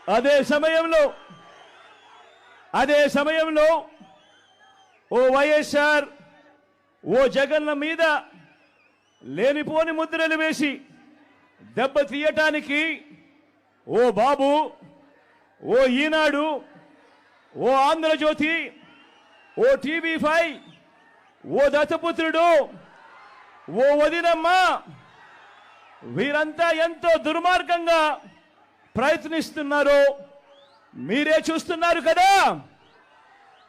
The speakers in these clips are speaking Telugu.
అదే సమయంలో ఓ వైఎస్ఆర్ ఓ జగన్ల మీద లేనిపోని ముద్రలు వేసి దెబ్బ తీయటానికి ఓ బాబు, ఓ ఈనాడు, ఓ ఆంధ్రజ్యోతి, ఓ TV5, ఓ దత్తపుత్రుడు, ఓ వదినమ్మ, వీరంతా ఎంతో దుర్మార్గంగా ప్రయత్నిస్తున్నారో మీరే చూస్తున్నారు కదా.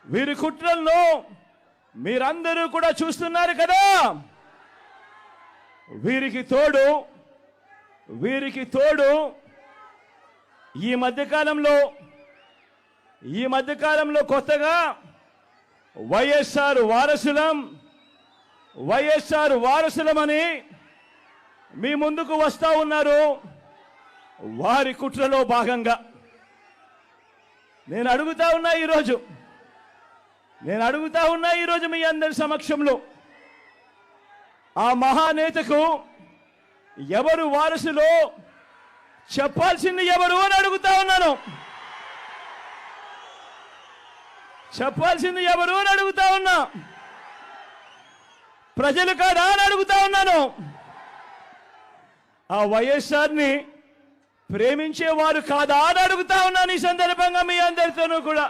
వీరి కుట్రలను మీరందరూ కూడా చూస్తున్నారు కదా. వీరికి తోడు ఈ మధ్యకాలంలో కొత్తగా వైఎస్ఆర్ వారసులమని మీ ముందుకు వస్తా ఉన్నారు. వారి కుట్రలో భాగంగా నేను అడుగుతా ఉన్నా ఈరోజు మీ అందరి సమక్షంలో, ఆ మహానేతకు ఎవరు వారసులో చెప్పాల్సింది ఎవరు అని అడుగుతా ఉన్నాను. చెప్పాల్సింది ఎవరు అని అడుగుతా ఉన్నా. ప్రజలు కాదా అని అడుగుతా ఉన్నాను. ఆ వైఎస్ఆర్ని ప్రేమించేవారు కాదా అని అడుగుతా ఉన్నాను. ఈ సందర్భంగా మీ అందరితోనూ కూడా